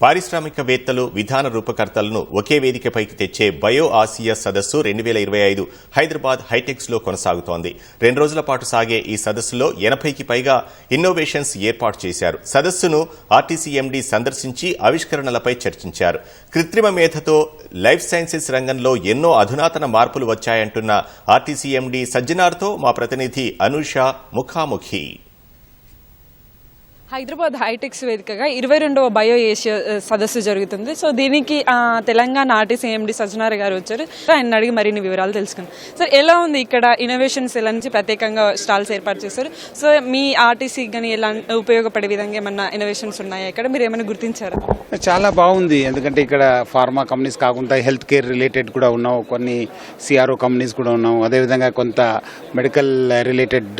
పారిశ్రామికవేత్తలు విధాన రూపకర్తలను ఒకే వేదికపైకి తెచ్చే బయో ఆసియా సదస్సు 2025 హైదరాబాద్ హైటెక్స్ లో కొనసాగుతోంది. 2 రోజుల పాటు సాగే ఈ సదస్సులో 80కి పైగా ఇన్నోవేషన్స్ ఏర్పాటు చేశారు. సదస్సును ఆర్టీసీ ఎండీ సందర్శించి ఆవిష్కరణలపై చర్చించారు. కృత్రిమ మేధతో లైఫ్ సైన్సెస్ రంగంలో ఎన్నో అధునాతన మార్పులు వచ్చాయంటున్న ఆర్టీసీ ఎండీ సజ్జనార్తో మా ప్రతినిధి అనూష ముఖాముఖి. హైదరాబాద్ హైటెక్స్ వేదికగా 22వ బయో ఏషియా సదస్సు జరుగుతుంది. సో దీనికి తెలంగాణ ఆర్టీసీ ఎండీ సజ్జనార్ గారు వచ్చారు. ఆయన అడిగి మరిన్ని వివరాలు తెలుసుకున్నాం. సార్, ఎలా ఉంది ఇక్కడ ఇన్నోవేషన్స్ ఎలా నుంచి ప్రత్యేకంగా స్టాల్స్ ఏర్పాటు చేశారు? సో మీ ఆర్టీసీ కానీ ఎలా ఉపయోగపడే విధంగా ఏమన్నా ఇన్నోవేషన్స్ ఉన్నాయా? ఇక్కడ మీరు ఏమైనా గుర్తించారా? చాలా బాగుంది. ఎందుకంటే ఇక్కడ ఫార్మా కంపెనీస్ కాకుండా హెల్త్ కేర్ రిలేటెడ్ కూడా ఉన్నాం, కొన్ని సిఆర్ఓ కంపెనీస్ కూడా ఉన్నాం, అదేవిధంగా కొంత మెడికల్ రిలేటెడ్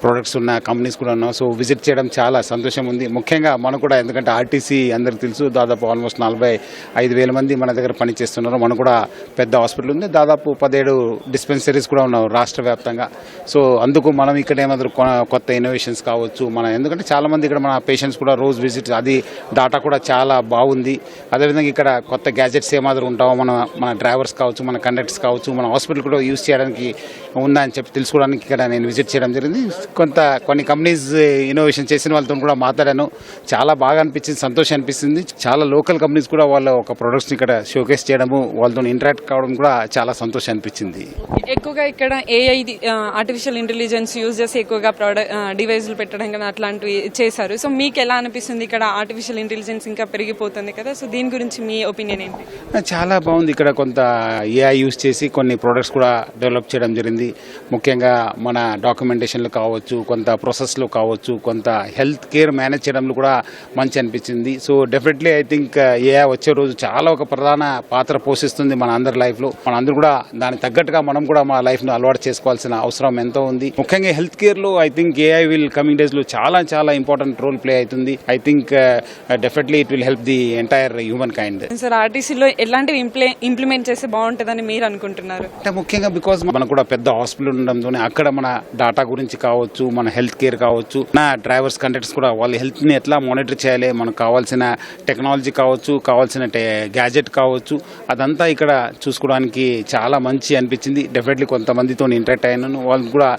ప్రొడక్ట్స్ ఉన్న కంపెనీస్ కూడా ఉన్నాం. సో విజిట్ చేయడం చాలా సంతోషం ఉంది. ముఖ్యంగా మనకు కూడా, ఎందుకంటే ఆర్టీసీ అందరికి తెలుసు, దాదాపు ఆల్మోస్ట్ 45,000 మంది మన దగ్గర పనిచేస్తున్నారు. మనకు కూడా పెద్ద హాస్పిటల్ ఉంది, దాదాపు 17 డిస్పెన్సరీస్ కూడా ఉన్నాయి రాష్ట్ర వ్యాప్తంగా. సో అందుకు మనం ఇక్కడ ఏమాత్రం కొత్త ఇన్నోవేషన్స్ కావచ్చు, ఎందుకంటే చాలా మంది ఇక్కడ మన పేషెంట్స్ కూడా రోజు విజిట్, అది డాటా కూడా చాలా బాగుంది. అదేవిధంగా ఇక్కడ కొత్త గ్యాజెట్స్ ఏమాత్రం ఉంటావో మన డ్రైవర్స్ కావచ్చు, మన కండక్టర్స్ కావచ్చు, మన హాస్పిటల్ కూడా యూజ్ చేయడానికి ఉందా అని చెప్పి తెలుసుకోవడానికి ఇక్కడ నేను విజిట్ చేయడం జరిగింది. కొన్ని కంపెనీస్ ఇన్నోవేషన్ చేసిన వాళ్ళతో కూడా మాట్లాడాను. చాలా బాగా అనిపించింది, సంతోషం అనిపిస్తుంది. చాలా లోకల్ కంపెనీస్ కూడా వాళ్ళ ఒక ప్రొడక్ట్స్ని ఇక్కడ షోకేస్ చేయడము, వాళ్ళతో ఇంటరాక్ట్ కావడం కూడా చాలా సంతోషం అనిపించింది. ఎక్కువగా ఇక్కడ ఏఐ ఆర్టిఫిషియల్ ఇంటెలిజెన్స్ యూజ్ చేసి ఎక్కువగా డివైజులు పెట్టడం కానీ అట్లాంటివి చేశారు. సో మీకు ఎలా అనిపిస్తుంది? ఇక్కడ ఆర్టిఫిషియల్ ఇంటెలిజెన్స్ ఇంకా పెరిగిపోతుంది కదా, సో దీని గురించి మీ ఒపీనియన్ ఏంటి? చాలా బాగుంది. ఇక్కడ కొంత ఏఐ యూజ్ చేసి కొన్ని ప్రొడక్ట్స్ కూడా డెవలప్ చేయడం జరిగింది. ముఖ్యంగా మన డాక్యుమెంటేషన్లు కావచ్చు, కొంత ప్రాసెస్లో కావచ్చు, కొంత హెల్త్ కేర్ మేనేజ్ చేయడంలో కూడా మంచి అనిపించింది. So definitely I think AI వచ్చే రోజు చాలా ఒక ప్రధాన పాత్ర పోషిస్తుంది మన అందరి లైఫ్లో. మన అందరూ కూడా దానికి తగ్గట్టుగా మనం కూడా మన లైఫ్ను అలవాటు చేసుకోవాల్సిన అవసరం ఎంతో ఉంది. ముఖ్యంగా హెల్త్ కేర్లో I think AI will coming డేస్లో చాలా చాలా ఇంపార్టెంట్ రోల్ ప్లే అవుతుంది. I think definitely it will help the entire human kind. Sir, ఆర్టీసీలో ఎలాంటివి ఇంప్లిమెంట్ చేస్తే బాగుంటుందని మీరు అనుకుంటున్నారు? అంటే ముఖ్యంగా బికాజ్ మనకు కూడా పెద్ద హాస్పిటల్ ఉండడంతో అక్కడ మన డాటా గురించి కావచ్చు, మన హెల్త్ కేర్ కావచ్చు, నా డ్రైవర్స్ కండక్టర్స్ కూడా వాళ్ళ హెల్త్ని ఎట్లా మానిటర్ చేయాలి, మనకు కావాల్సిన టెక్నాలజీ కావచ్చు, కావాల్సిన గ్యాజెట్ కావచ్చు, అదంతా ఇక్కడ చూసుకోవడానికి చాలా మంచి అనిపించింది. డెఫినెట్లీ కొంతమందితో ఇంటరాక్ట్ అయ్యాను, వాళ్ళు కూడా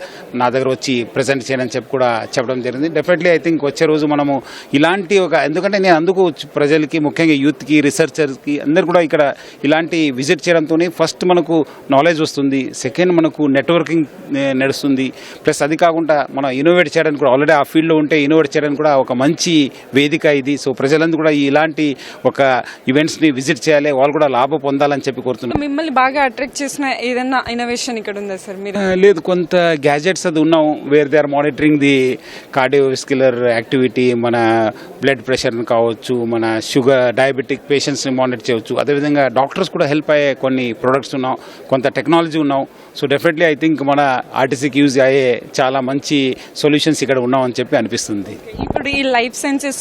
నా దగ్గర వచ్చి ప్రెజెంట్ చేయని చెప్పి కూడా చెప్పడం జరిగింది. డెఫినెట్లీ ఐ థింక్ వచ్చే రోజు మనము ఇలాంటి ఎందుకంటే నేను అందుకు ప్రజలకి, ముఖ్యంగా యూత్కి, రీసెర్చర్స్కి అందరు కూడా ఇక్కడ ఇలాంటి విజిట్ చేయడంతో ఫస్ట్ మనకు నాలెడ్జ్ వస్తుంది, సెకండ్ మనకు నెట్వర్కింగ్ నడుస్తుంది, ప్లస్ అది కాకుండా మనం ఇన్నోవేట్ చేయడానికి కూడా, ఆల్రెడీ ఆ ఫీల్డ్లో ఉంటే ఇన్నోవేట్ చేయడానికి కూడా ఒక మంచి వేదిక ఇది. సో ప్రజలందరూ కూడా ఇలాంటి ఒక ఈవెంట్స్ని విజిట్ చేయాలి, వాళ్ళు కూడా లాభం పొందాలని చెప్పి కోరుతున్నాను. మిమ్మల్ని బాగా అట్రాక్ట్ చేసిన ఏదైనా ఇన్నోవేషన్ ఇక్కడ ఉందా సార్? మీరు లేదు, కొంత గ్యాజెట్స్ అది ఉన్నాం where they are monitoring the cardiovascular activity, మన బ్లడ్ ప్రెషర్ని కావచ్చు, మన షుగర్, డయాబెటిక్ పేషెంట్స్ని మానిటర్ చేయవచ్చు. అదేవిధంగా డాక్టర్స్ కూడా హెల్ప్ అయ్యే కొన్ని ప్రొడక్ట్స్ ఉన్నాం, కొంత టెక్నాలజీ ఉన్నాం. సో డెఫినెట్లీ ఐ థింక్ మన ఆర్టీసీకి యూజ్ అయ్యే చాలా మంచి సొల్యూషన్స్ ఇక్కడ ఉన్నామని చెప్పి అనిపిస్తుంది. ఇప్పుడు ఈ లైఫ్ సైన్సెస్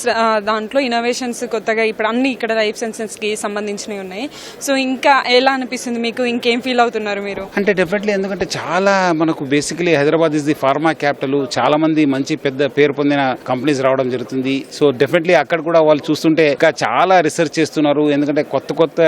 దాంట్లో ఇన్నోవేషన్స్ కొత్తగా ఇప్పుడు అన్ని ఇక్కడ లైఫ్ సైన్సెస్కి సంబంధించినవి ఉన్నాయి. సో ఇంకా ఎలా అనిపిస్తుంది మీకు? ఇంకేం ఫీల్ అవుతున్నారు మీరు? అంటే డెఫినెట్లీ, ఎందుకంటే చాలా మనకు basically Hyderabad is the pharma capital, చాలా మంది మంచి పెద్ద పేరు పొందిన కంపెనీస్ రావడం జరుగుతుంది. సో డెఫినెట్లీ అక్కడ కూడా వాళ్ళు చూస్తుంటే ఇంకా చాలా రీసెర్చ్ చేస్తున్నారు, ఎందుకంటే కొత్త కొత్త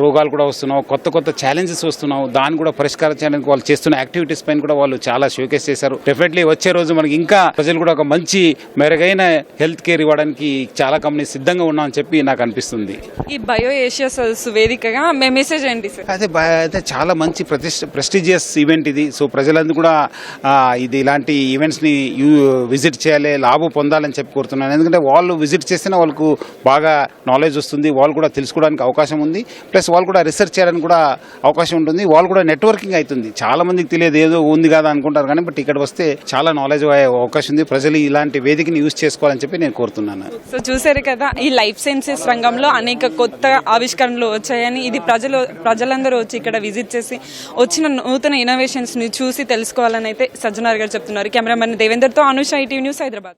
రోగాలు కూడా వస్తున్నావు, కొత్త కొత్త ఛాలెంజెస్ వస్తున్నావు, దాన్ని కూడా పరిష్కారం చేయడానికి వాళ్ళు చేస్తున్న యాక్టివిటీస్ పైన కూడా వాళ్ళు చాలా షోకేస్ చేశారు. డెఫినెట్లీ వచ్చే రోజు మనకి ఇంకా ప్రజలు కూడా ఒక మంచి మెరుగైన హెల్త్ కేర్ ఇవ్వడానికి చాలా కంపెనీస్ సిద్ధంగా ఉన్నామని చెప్పి నాకు అనిపిస్తుంది. ఈ బయో ఏషియా వేదికగా మెసేజ్ ఏంటి సార్? అయితే చాలా మంచి ప్రెస్టీజియస్ ఈవెంట్ ఇది. సో ప్రజలందరూ కూడా ఇది ఇలాంటి ఈవెంట్స్ని విజిట్ చేయాలి, లాభం పొందాలని చెప్పి కోరుతున్నాను. ఎందుకంటే వాళ్ళు విజిట్ చేస్తేనే వాళ్ళకు బాగా నాలెడ్జ్ వస్తుంది, వాళ్ళు కూడా తెలుసుకోవడానికి అవకాశం ఉంది, ప్లస్ వాళ్ళు కూడా రీసెర్చ్ చేయడానికి కూడా అవకాశం ఉంటుంది, వాళ్ళు కూడా నెట్వర్కింగ్ అవుతుంది. చాలా మందికి తెలియదు, ఏదో ఉంది కదా అనుకుంటారు, కానీ బట్ ఇక్కడ వస్తే చాలా నాలెడ్జ్ అయ్యే అవకాశం ఉంది. ప్రజలు ఇలాంటి వేదికని యూజ్ చేసుకోవాలని చెప్పి నేను కోరుతున్నాను. సో చూసారు కదా, ఈ లైఫ్ సైన్సెస్ రంగంలో అనేక కొత్త ఆవిష్కరణలు వచ్చాయని, ఇది ప్రజలందరూ వచ్చి ఇక్కడ విజిట్ చేసి వచ్చిన నూతన ఇన్నోవేషన్స్ ని చూసి తెలుసుకోవాలని అయితే సజ్జనార్ గారు చెప్తున్నారు. కెమెరామెన్ దేవేందర్తో అనూష, ఈటీవీ న్యూస్, హైదరాబాద్.